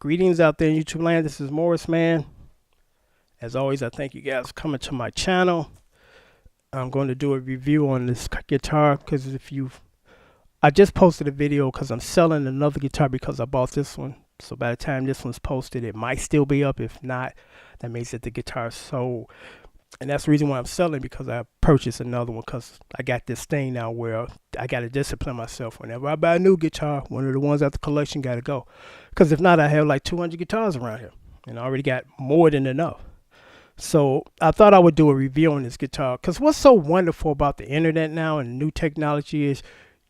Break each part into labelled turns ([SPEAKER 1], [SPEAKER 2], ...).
[SPEAKER 1] Greetings out there in YouTube land. This is Morris, man. As always, I thank you guys for coming to my channel. I'm going to do a review on this guitar because I just posted a video because I'm selling another guitar because I bought this one. So by the time this one's posted, it might still be up. If not, that means that the guitar is sold. And that's the reason why I'm selling, because I purchased another one because I got this thing now where I got to discipline myself. Whenever I buy a new guitar, one of the ones out the collection got to go. Because if not, I have like 200 guitars around here. And I already got more than enough. So I thought I would do a review on this guitar. Because what's so wonderful about the internet now and new technology is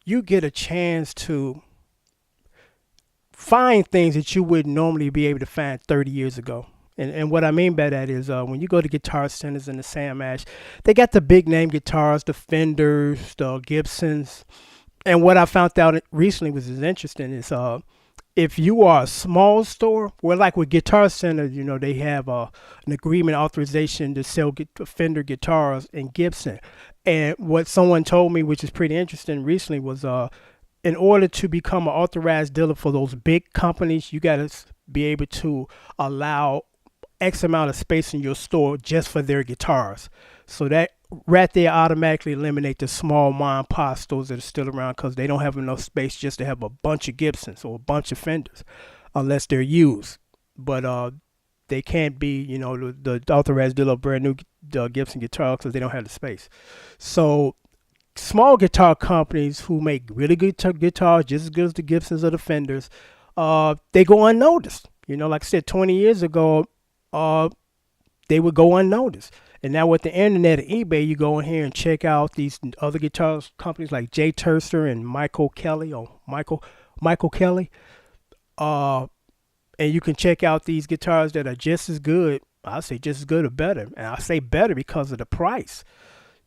[SPEAKER 1] you get a chance to find things that you wouldn't normally be able to find 30 years ago. And what I mean by that is when you go to guitar centers in the Sam Ash, they got the big name guitars, the Fenders, the Gibsons. And what I found out recently was interesting is if you are a small store, well, like with Guitar Center, you know, they have an agreement authorization to sell Fender guitars and Gibson. And what someone told me, which is pretty interesting recently, was in order to become an authorized dealer for those big companies, you got to be able to allow X amount of space in your store just for their guitars. So that right there automatically eliminate the small mom and pop stores that are still around, because they don't have enough space just to have a bunch of Gibsons or a bunch of Fenders unless they're used. But they can't be, you know, the authorized dealer of brand new Gibson guitars because they don't have the space. So small guitar companies who make really good guitars, just as good as the Gibsons or the Fenders, they go unnoticed. You know, like I said, 20 years ago, they would go unnoticed. And now with the internet and eBay, you go in here and check out these other guitar companies like Jay Tercer and Michael Kelly, Michael Kelly. And you can check out these guitars that are just as good. I say just as good or better. And I say better because of the price.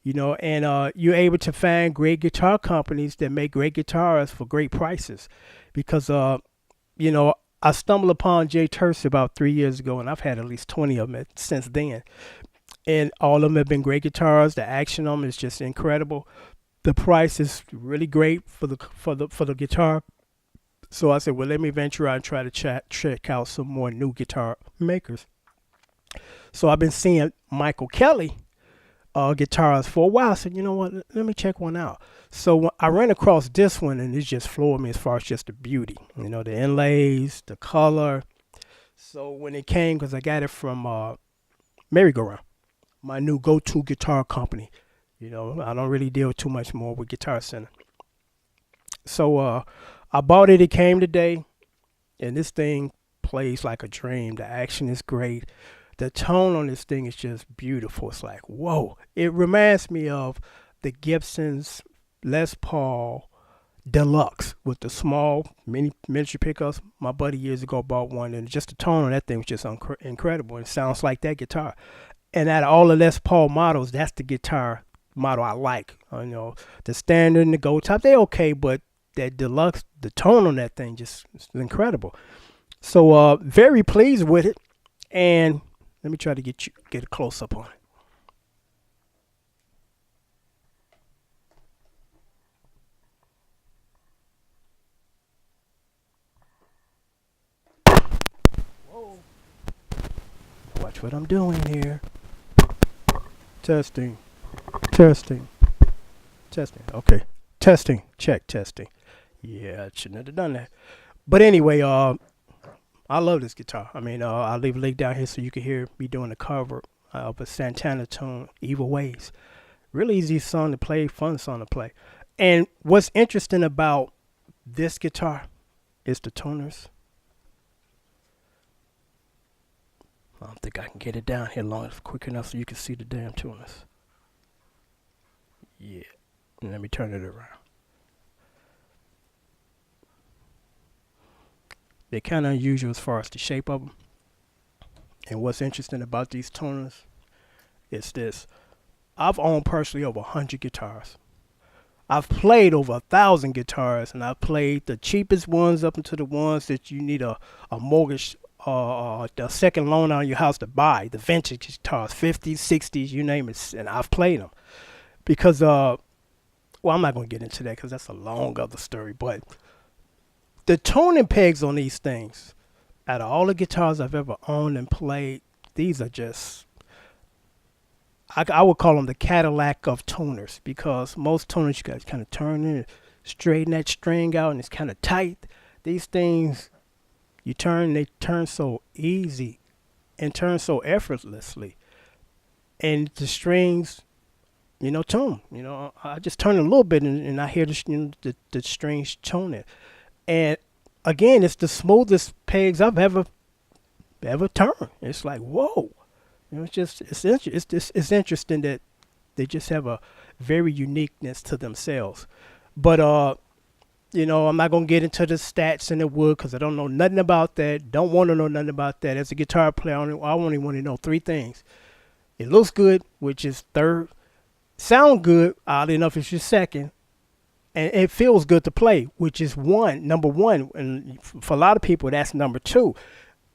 [SPEAKER 1] You know, and you're able to find great guitar companies that make great guitars for great prices. Because, you know, I stumbled upon Jay Tercer about 3 years ago, and I've had at least 20 of them since then. And all of them have been great guitars. The action on them is just incredible. The price is really great for the guitar. So I said, well, let me venture out and try to check out some more new guitar makers. So I've been seeing Michael Kelly guitars for a while. I said, you know what, let me check one out. So I ran across this one, and it just floored me as far as just the beauty, you know, the inlays, the color. So when it came, because I got it from Merry-Go-Round, my new go-to guitar company. You know, I don't really deal too much more with Guitar Center. So I bought it. It came today, and this thing plays like a dream. The action is great. The tone on this thing is just beautiful. It's like, whoa. It reminds me of the Gibson's Les Paul Deluxe with the small miniature pickups. My buddy years ago bought one, and just the tone on that thing was just incredible. It sounds like that guitar. And out of all the Les Paul models, that's the guitar model I like. You know, the standard and the gold top, they okay, but that deluxe, the tone on that thing just is incredible. So very pleased with it. And let me try to get a close up on it. Whoa. Watch what I'm doing here. Testing. Testing. Testing. Okay. Testing. Check. Testing. Yeah, I shouldn't have done that. But anyway, I love this guitar. I mean, I'll leave a link down here so you can hear me doing the cover of a Santana tune, Evil Ways. Really easy song to play, fun song to play. And what's interesting about this guitar is the tuners. I don't think I can get it down here quick enough so you can see the damn tuners. Yeah. And let me turn it around. They're kind of unusual as far as the shape of them. And what's interesting about these tuners is this. I've owned personally over 100 guitars. I've played over 1,000 guitars, and I've played the cheapest ones up into the ones that you need a mortgage the second loan on your house to buy. The vintage guitars, 50s, 60s, you name it, and I've played them. Because, well, I'm not going to get into that because that's a long other story, but the tuning pegs on these things Out of all the guitars I've ever owned and played, these are just, I would call them the Cadillac of tuners, because most tuners you got to kind of turn it, straighten that string out, and it's kind of tight. These things, they turn so easy and turn so effortlessly. And the strings, tune. I just turn a little bit, and I hear the strings tuning. And again, it's the smoothest pegs I've ever turned. It's like, whoa. It's interesting that they just have a very uniqueness to themselves. But I'm not gonna get into the stats in the wood because I don't know nothing about that. Don't want to know nothing about that. As a guitar player, I only want to know three things. It looks good, which is third. Sound good, oddly enough, it's your second. And it feels good to play, which is number one. And for a lot of people, that's number two.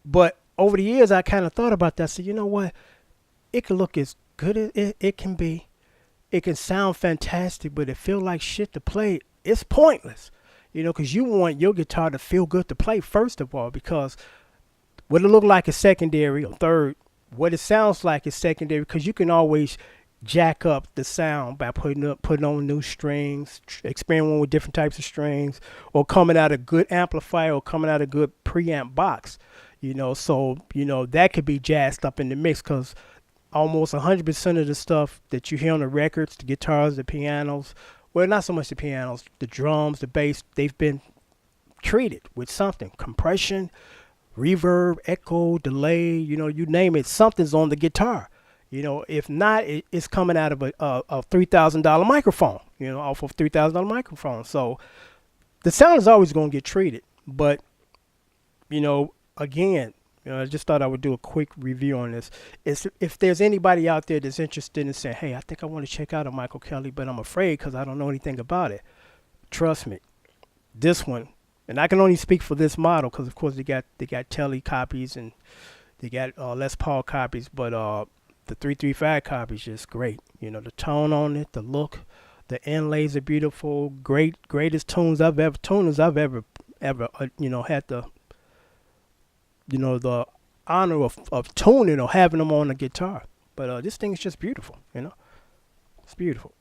[SPEAKER 1] But over the years, I kind of thought about that. So you know what? It can look as good as it can be. It can sound fantastic, but it feel like shit to play. It's pointless, because you want your guitar to feel good to play first of all. Because what it look like is secondary or third. What it sounds like is secondary, because you can always jack up the sound by putting on new strings, experimenting with different types of strings, or coming out a good amplifier or coming out a good preamp box. So that could be jazzed up in the mix, because almost 100% of the stuff that you hear on the records, the guitars, the pianos, well, not so much the pianos, the drums, the bass, they've been treated with something, compression, reverb, echo, delay, you name it, something's on the guitar. If not, it's coming out of a $3,000 microphone, off of $3,000 microphone. So the sound is always going to get treated. But, again, I just thought I would do a quick review on this. If there's anybody out there that's interested in saying, hey, I think I want to check out a Michael Kelly, but I'm afraid because I don't know anything about it. Trust me, this one, and I can only speak for this model because, of course, they got Telly copies and they got Les Paul copies, but the 335 copy is just great. The tone on it, the look, the inlays are beautiful. Greatest tuners I've ever had the honor of tuning or having them on the guitar. But this thing is just beautiful. It's beautiful.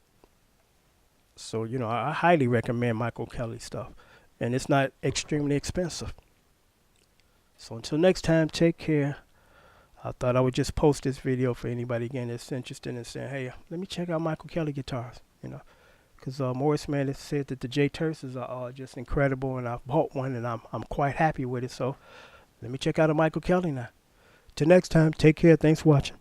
[SPEAKER 1] So I highly recommend Michael Kelly stuff, and it's not extremely expensive. So until next time, take care. I thought I would just post this video for anybody again that's interested in saying, hey, let me check out Michael Kelly guitars, because Morris Man has said that the J Terces are just incredible, and I bought one and I'm quite happy with it. So let me check out a Michael Kelly now. Till next time, take care. Thanks for watching.